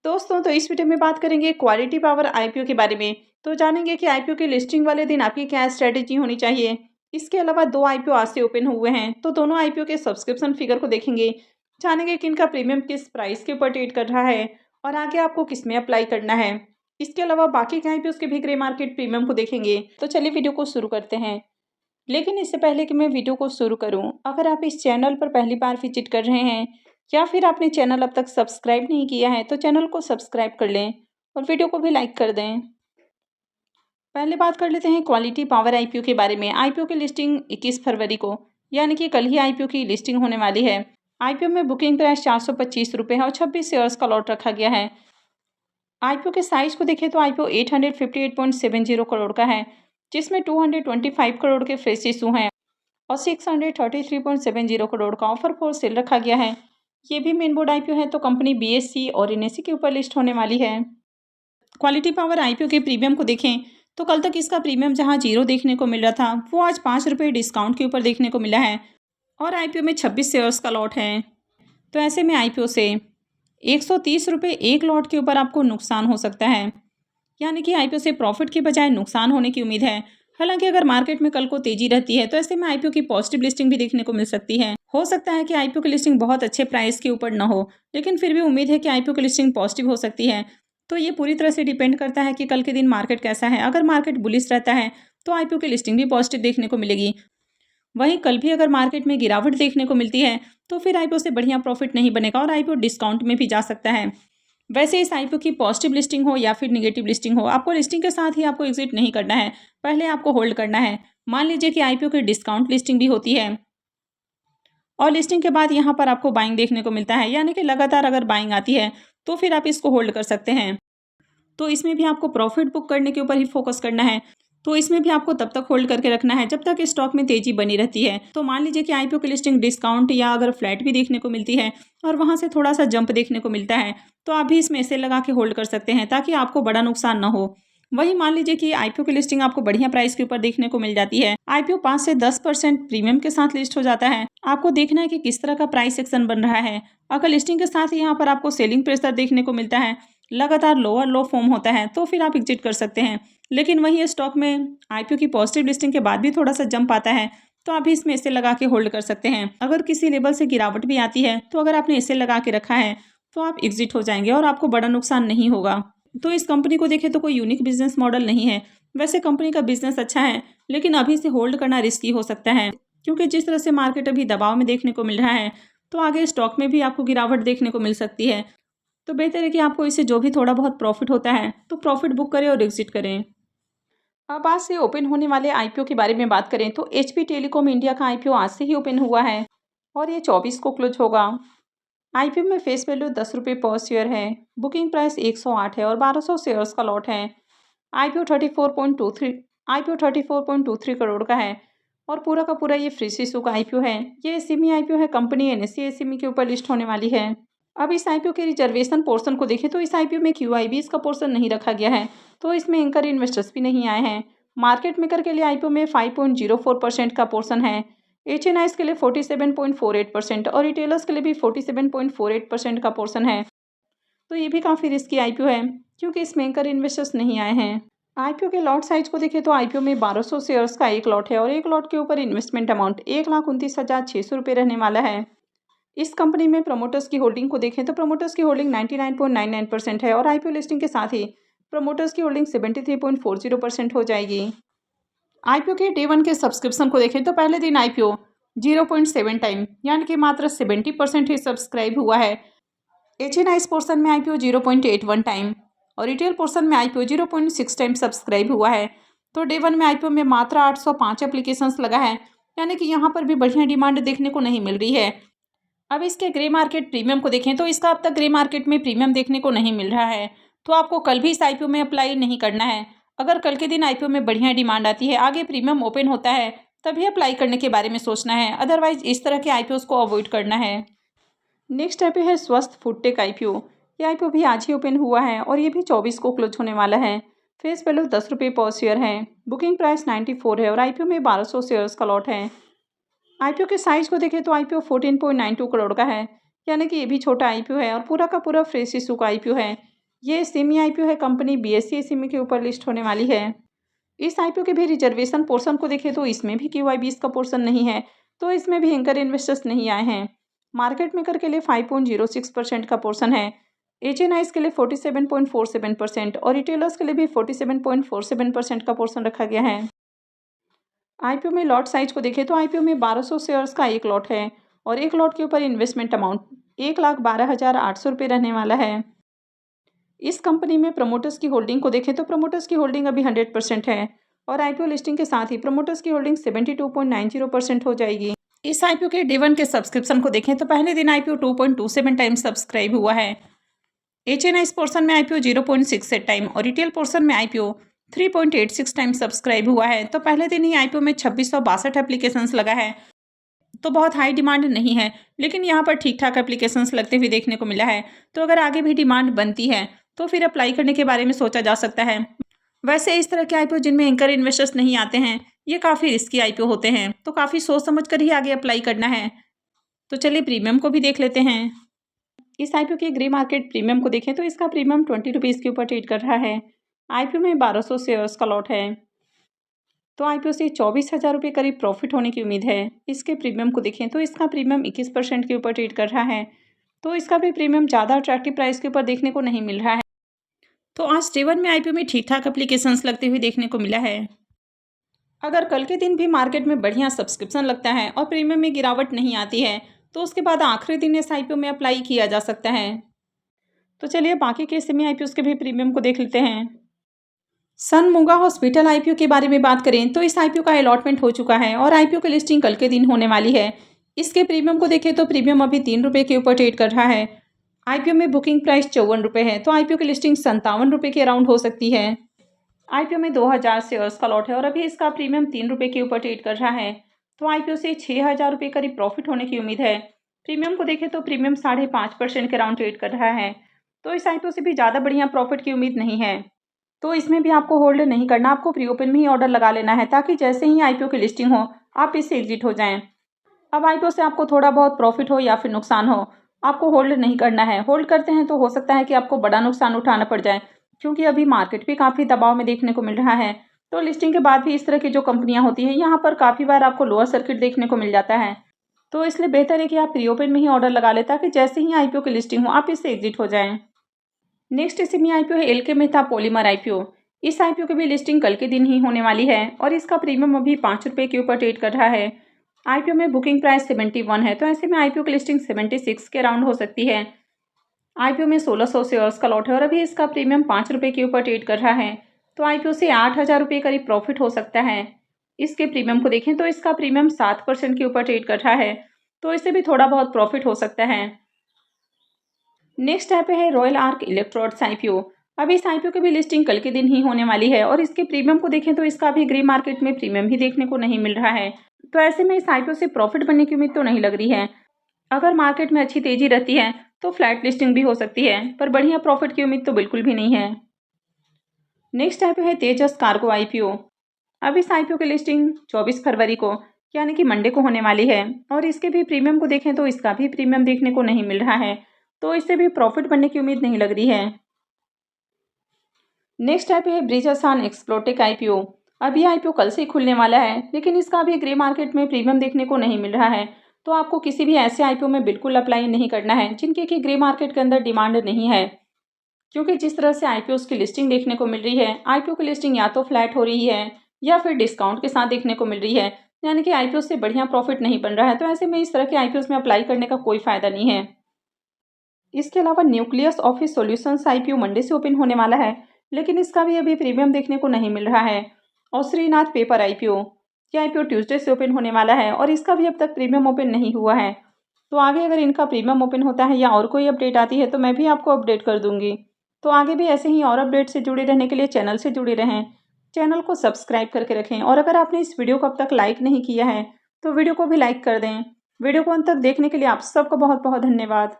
दोस्तों, तो इस वीडियो में बात करेंगे क्वालिटी पावर आईपीओ के बारे में। तो जानेंगे कि आईपीओ की लिस्टिंग वाले दिन आपकी क्या स्ट्रेटेजी होनी चाहिए। इसके अलावा 2 आईपीओ आज से ओपन हुए हैं, तो दोनों आईपीओ के सब्सक्रिप्शन फिगर को देखेंगे। जानेंगे कि इनका प्रीमियम किस प्राइस के ऊपर ट्रेड कर रहा है और आगे आपको किस में अप्लाई करना है। इसके अलावा बाकी के आईपीओ के भी ग्रे मार्केट प्रीमियम को देखेंगे। तो चलिए वीडियो को शुरू करते हैं। लेकिन इससे पहले कि मैं वीडियो को शुरू करूं, अगर आप इस चैनल पर पहली बार विजिट कर रहे हैं या फिर आपने चैनल अब तक सब्सक्राइब नहीं किया है, तो चैनल को सब्सक्राइब कर लें और वीडियो को भी लाइक कर दें। पहले बात कर लेते हैं क्वालिटी पावर आईपीओ के बारे में। आईपीओ की लिस्टिंग 21 फरवरी को, यानी कि कल ही आईपीओ की लिस्टिंग होने वाली है। आईपीओ में बुकिंग प्राइस 425 रुपये है और 26 शेयर्स का लॉट रखा गया है। आईपीओ के साइज को देखें तो आईपीओ 858.70 करोड़ का है, जिसमें 225 करोड़ के फ्रेश इशू हैं और 633.70 करोड़ का ऑफर फॉर सेल रखा गया है। ये भी मेन बोर्ड आईपीओ है, तो कंपनी बीएससी और एनएससी के ऊपर लिस्ट होने वाली है। क्वालिटी पावर आईपीओ के प्रीमियम को देखें तो कल तक इसका प्रीमियम जहां 0 देखने को मिल रहा था, वो आज 5 रुपये डिस्काउंट के ऊपर देखने को मिला है और आईपीओ में 26 शेयर्स का लॉट है। तो ऐसे में आईपीओ से 130 रुपये एक लॉट के ऊपर आपको नुकसान हो सकता है, यानी कि आईपीओ से प्रॉफिट की बजाय नुकसान होने की उम्मीद है। हालांकि अगर मार्केट में कल को तेजी रहती है, तो ऐसे में आईपीओ की पॉजिटिव लिस्टिंग भी देखने को मिल सकती है। हो सकता है कि आईपीओ की लिस्टिंग बहुत अच्छे प्राइस के ऊपर न हो, लेकिन फिर भी उम्मीद है कि आईपीओ की लिस्टिंग पॉजिटिव हो सकती है। तो ये पूरी तरह से डिपेंड करता है कि कल के दिन मार्केट कैसा है। अगर मार्केट बुलिश रहता है तो आईपीओ की लिस्टिंग भी पॉजिटिव देखने को मिलेगी। वहीं कल भी अगर मार्केट में गिरावट देखने को मिलती है, तो फिर आईपीओ से बढ़िया प्रॉफिट नहीं बनेगा और आईपीओ डिस्काउंट में भी जा सकता है। वैसे इस आईपीओ की पॉजिटिव लिस्टिंग हो या फिर नेगेटिव लिस्टिंग हो, आपको लिस्टिंग के साथ ही आपको एग्जिट नहीं करना है, पहले आपको होल्ड करना है। मान लीजिए कि आईपीओ की डिस्काउंट लिस्टिंग भी होती है और लिस्टिंग के बाद यहाँ पर आपको बाइंग देखने को मिलता है, यानी कि लगातार अगर बाइंग आती है तो फिर आप इसको होल्ड कर सकते हैं। तो इसमें भी आपको प्रॉफिट बुक करने के ऊपर ही फोकस करना है। तो इसमें भी आपको तब तक होल्ड करके रखना है जब तक स्टॉक में तेजी बनी रहती है। तो मान लीजिए कि आईपीओ की लिस्टिंग डिस्काउंट या अगर फ्लैट भी देखने को मिलती है और वहां से थोड़ा सा जंप देखने को मिलता है, तो आप भी इसमें ऐसे लगा के होल्ड कर सकते हैं ताकि आपको बड़ा नुकसान ना हो। वहीं मान लीजिए कि आईपीओ की लिस्टिंग आपको बढ़िया प्राइस के ऊपर देखने को मिल जाती है, आईपीओ 5 से 10% प्रीमियम के साथ लिस्ट हो जाता है। आपको देखना है कि किस तरह का प्राइस एक्शन बन रहा है। अगर लिस्टिंग के साथ ही यहाँ पर आपको सेलिंग प्रेशर देखने को मिलता है, लगातार लोअर लो फॉर्म होता है, तो फिर आप एग्जिट कर सकते हैं। लेकिन वही स्टॉक में आईपीओ की पॉजिटिव लिस्टिंग के बाद भी थोड़ा सा जंप आता है, तो आप भी इसमें इसे लगा के होल्ड कर सकते हैं। अगर किसी लेवल से गिरावट भी आती है, तो अगर आपने इसे लगा के रखा है तो आप एग्जिट हो जाएंगे और आपको बड़ा नुकसान नहीं होगा। तो इस कंपनी को देखें तो कोई यूनिक बिजनेस मॉडल नहीं है। वैसे कंपनी का बिजनेस अच्छा है, लेकिन अभी से होल्ड करना रिस्की हो सकता है, क्योंकि जिस तरह से मार्केट अभी दबाव में देखने को मिल रहा है, तो आगे स्टॉक में भी आपको गिरावट देखने को मिल सकती है। तो बेहतर है कि आपको इससे जो भी थोड़ा बहुत प्रॉफिट होता है, तो प्रॉफिट बुक करें और एग्जिट करें। अब आज से ओपन होने वाले आईपीओ के बारे में बात करें तो एचपी टेलीकॉम इंडिया का आईपीओ आज से ही ओपन हुआ है और ये 24 को क्लोज होगा। आईपीओ में फेस वैल्यू 10 रुपये पर शेयर है, बुकिंग प्राइस 108 है और 1200 शेयर्स का लॉट है। आईपीओ 34.23 करोड़ का है और पूरा का पूरा ये फ्री इशू का आईपीओ है। ये एसएमई आईपीओ है, कंपनी एनएससी एसएमई के ऊपर लिस्ट होने वाली है। अब इस आईपीओ के रिजर्वेशन पोर्शन को देखें तो इस आईपीओ में क्यूआईबी इसका पोर्शन नहीं रखा गया है, तो इसमें एंकर इन्वेस्टर्स भी नहीं आए हैं। मार्केट मेकर के लिए आईपीओ में 5.04% का पोर्शन है, एचएनआईज के लिए 47.48% और रिटेलर्स के लिए भी 47.48% का पोर्शन है। तो ये भी काफ़ी रिस्की आईपीओ है, क्योंकि इसमें एंकर इन्वेस्टर्स नहीं आए हैं। आईपीओ के लॉट साइज को देखें तो आईपीओ में 1200 शेयर्स का एक लॉट है और एक लॉट के ऊपर इन्वेस्टमेंट अमाउंट 1,29,600 रुपये रहने वाला है। इस कंपनी में प्रमोटर्स की होल्डिंग को देखें तो प्रमोटर्स की होल्डिंग 99.99% है और आईपीओ लिस्टिंग के साथ ही प्रमोटर्स की होल्डिंग 73.40% हो जाएगी। आईपीओ के डे 1 के सब्सक्रिप्शन को देखें तो पहले दिन आईपीओ 0.7 टाइम, यानी कि मात्र 70% ही सब्सक्राइब हुआ है। एचएनआईस पोर्सन में आईपीओ 0.81 टाइम और रिटेल पोर्सन में आईपीओ 0.6 टाइम सब्सक्राइब हुआ है। तो डे 1 में आईपीओ में मात्र 805 एप्लीकेशंस लगा है, यानी कि यहाँ पर भी बढ़िया डिमांड देखने को नहीं मिल रही है। अब इसके ग्रे मार्केट प्रीमियम को देखें तो इसका अब तक ग्रे मार्केट में प्रीमियम देखने को नहीं मिल रहा है, तो आपको कल भी इस आईपीओ में अप्लाई नहीं करना है। अगर कल के दिन आईपीओ में बढ़िया डिमांड आती है, आगे प्रीमियम ओपन होता है, तभी अप्लाई करने के बारे में सोचना है, अदरवाइज इस तरह के आईपीओ को अवॉइड करना है। नेक्स्ट आईपीओ है स्वस्थ फूडटेक आईपीओ। ये आईपीओ भी आज ही ओपन हुआ है और ये भी 24 को क्लोज होने वाला है। फेस वैल्यू 10 रुपये पर शेयर है, बुकिंग प्राइस 94 है और आईपीओ में 1200 शेयर्स का लॉट है। आईपीओ के साइज को देखें तो आईपीओ 14.92 करोड़ का है, यानी कि ये भी छोटा आईपीओ है और पूरा का पूरा फ्रेश इशू का आईपीओ है। ये सेमी आईपीओ है, कंपनी बीएसई सेमी के ऊपर लिस्ट होने वाली है। इस आईपीओ के भी रिजर्वेशन पोर्शन को देखें तो इसमें भी QIB का पोर्शन नहीं है, तो इसमें भी एंकर इन्वेस्टर्स नहीं आए हैं। मार्केट मेकर के लिए 5.06% का पोर्शन है, HNIs के लिए 47.47% और रिटेलर्स के लिए भी 47.47% का पोर्शन रखा गया है। आईपीओ में लॉट साइज को देखें तो आईपीओ में 1200 शेयर्स का एक लॉट है और एक लॉट के ऊपर इन्वेस्टमेंट अमाउंट 1,12,800 रुपये रहने वाला है। इस कंपनी में प्रमोटर्स की होल्डिंग को देखें तो प्रमोटर्स की होल्डिंग अभी 100% है और आईपीओ लिस्टिंग के साथ ही प्रमोटर्स की होल्डिंग 72.90% हो जाएगी। इस आईपीओ के डे 1 के सब्सक्रिप्शन को देखें तो पहले दिन आईपीओ 2.27 टाइम सब्सक्राइब हुआ है। HNIs पोर्शन में आईपीओ 0.68 टाइम और रिटेल पोर्शन में आईपीओ 3.86 टाइम सब्सक्राइब हुआ है। तो पहले दिन ही आईपीओ में 2662 एप्लीकेशंस लगा है, तो बहुत हाई डिमांड नहीं है, लेकिन यहाँ पर ठीक ठाक एप्लीकेशंस लगते हुए देखने को मिला है। तो अगर आगे भी डिमांड बनती है तो फिर अप्लाई करने के बारे में सोचा जा सकता है। वैसे इस तरह के आईपीओ जिनमें एंकर इन्वेस्टर्स नहीं आते हैं, ये काफ़ी रिस्की आईपीओ होते हैं, तो काफ़ी सोच समझ कर ही आगे अप्लाई करना है। तो चलिए प्रीमियम को भी देख लेते हैं। इस आईपीओ के ग्रे मार्केट प्रीमियम को देखें तो इसका प्रीमियम 20 रुपीज़ के ऊपर ट्रेड कर रहा है। आईपीओ में 1200 शेयर्स का लॉट है, तो आईपीओ से 24,000 रुपये करीब प्रॉफिट होने की उम्मीद है। इसके प्रीमियम को देखें तो इसका प्रीमियम 21% के ऊपर ट्रेड कर रहा है, तो इसका भी प्रीमियम ज़्यादा अट्रैक्टिव प्राइस के ऊपर देखने को नहीं मिल रहा है। तो आज डे 1 में आईपीओ में ठीक ठाक एप्लीकेशंस लगते हुए देखने को मिला है। अगर कल के दिन भी मार्केट में बढ़िया सब्सक्रिप्शन लगता है और प्रीमियम में गिरावट नहीं आती है, तो उसके बाद आखिरी दिन इस आईपीओ में अप्लाई किया जा सकता है। तो चलिए बाकी के सेमी आईपीओ के भी प्रीमियम को देख लेते हैं। सन मूंगा हॉस्पिटल आईपीओ के बारे में बात करें तो इस आईपीओ का अलॉटमेंट हो चुका है और आईपीओ की लिस्टिंग कल के दिन होने वाली है। इसके प्रीमियम को देखें तो प्रीमियम अभी 3 रुपये के ऊपर ट्रेड कर रहा है। आईपीओ में बुकिंग प्राइस 54 रुपये है, तो आईपीओ की लिस्टिंग 57 रुपये के अराउंड हो सकती है। आईपीओ में 2000 शेयर्स का लॉट है और अभी इसका प्रीमियम 3 रुपये के ऊपर ट्रेड कर रहा है, तो आईपीओ से 6,000 रुपये करीब प्रॉफिट होने की उम्मीद है। प्रीमियम को देखें तो प्रीमियम 5.5% के अराउंड ट्रेड कर रहा है, तो इस आईपीओ से भी ज़्यादा बढ़िया प्रॉफिट की उम्मीद नहीं है। तो इसमें भी आपको होल्ड नहीं करना, आपको प्री ओपन में ही ऑर्डर लगा लेना है, ताकि जैसे ही आईपीओ की लिस्टिंग हो आप इससे एग्जिट हो जाएं। अब आईपीओ से आपको थोड़ा बहुत प्रॉफिट हो या फिर नुकसान हो, आपको होल्ड नहीं करना है। होल्ड करते हैं तो हो सकता है कि आपको बड़ा नुकसान उठाना पड़ जाए, क्योंकि अभी मार्केट भी काफ़ी दबाव में देखने को मिल रहा है। तो लिस्टिंग के बाद भी इस तरह की जो कंपनियां होती हैं, यहाँ पर काफ़ी बार आपको लोअर सर्किट देखने को मिल जाता है। तो इसलिए बेहतर है कि आप प्री ओपन में ही ऑर्डर लगा लें, ताकि जैसे ही आईपीओ की लिस्टिंग हो आप इससे एग्जिट हो जाएं। नेक्स्ट सेमी आईपीओ है एलके मेहता पॉलीमर आईपीओ। इस आईपीओ की भी लिस्टिंग कल के दिन ही होने वाली है और इसका प्रीमियम अभी 5 रुपये के ऊपर ट्रेड कर रहा है। आईपीओ में बुकिंग प्राइस 71 है, तो ऐसे में आईपीओ की लिस्टिंग 76 के अराउंड हो सकती है। आईपीओ में 1600 शेयर्स का लॉट है और अभी इसका प्रीमियम 5 रुपये के ऊपर ट्रेड कर रहा है, तो आईपीओ से 8,000 रुपये करीब प्रॉफिट हो सकता है। इसके प्रीमियम को देखें तो इसका प्रीमियम 7% के ऊपर ट्रेड कर रहा है, तो इससे भी थोड़ा बहुत प्रॉफिट हो सकता है। नेक्स्ट ऐप है रॉयल आर्क इलेक्ट्रोड्स आईपीओ। अभी इस आईपीओ की भी लिस्टिंग कल के दिन ही होने वाली है और इसके प्रीमियम को देखें तो इसका भी ग्रे मार्केट में प्रीमियम ही देखने को नहीं मिल रहा है, तो ऐसे में इस आईपीओ से प्रॉफिट बनने की उम्मीद तो नहीं लग रही है। अगर मार्केट में अच्छी तेजी रहती है तो फ्लैट लिस्टिंग भी हो सकती है, पर बढ़िया प्रॉफिट की उम्मीद तो बिल्कुल भी नहीं है। नेक्स्ट ऐप है तेजस कार्गो आईपीओ। अब इस आईपीओ की लिस्टिंग 24 फरवरी को यानी कि मंडे को होने वाली है और इसके भी प्रीमियम को देखें तो इसका भी प्रीमियम देखने को नहीं मिल रहा है, तो इससे भी प्रॉफिट बनने की उम्मीद नहीं लग रही है। नेक्स्ट ऐप है ब्रिजसान एक्सप्लोटेक आईपीओ। अभी आईपीओ कल से ही खुलने वाला है, लेकिन इसका अभी ग्रे मार्केट में प्रीमियम देखने को नहीं मिल रहा है, तो आपको किसी भी ऐसे आईपीओ में बिल्कुल अप्लाई नहीं करना है जिनके की ग्रे मार्केट के अंदर डिमांड नहीं है, क्योंकि जिस तरह से आईपीओ की लिस्टिंग देखने को मिल रही है, आईपीओ की लिस्टिंग या तो फ्लैट हो रही है या फिर डिस्काउंट के साथ देखने को मिल रही है, यानी कि आईपीओ से बढ़िया प्रॉफिट नहीं बन रहा है। तो ऐसे में इस तरह के आईपीओ में अप्लाई करने का कोई फायदा नहीं है। इसके अलावा nucleus office solutions IPO Monday से ओपन होने वाला है, लेकिन इसका भी अभी प्रीमियम देखने को नहीं मिल रहा है। और श्रीनाथ पेपर आईपीओ, ये आईपीओ ट्यूसडे से ओपन होने वाला है और इसका भी अब तक प्रीमियम ओपन नहीं हुआ है। तो आगे अगर इनका प्रीमियम ओपन होता है या और कोई अपडेट आती है तो मैं भी आपको अपडेट कर दूंगी। तो आगे भी ऐसे ही और अपडेट से जुड़े रहने के लिए चैनल से जुड़े रहें, चैनल को सब्सक्राइब करके रखें और अगर आपने इस वीडियो को अब तक लाइक नहीं किया है तो वीडियो को भी लाइक कर दें। वीडियो को अंत तक देखने के लिए आप सबका बहुत बहुत धन्यवाद।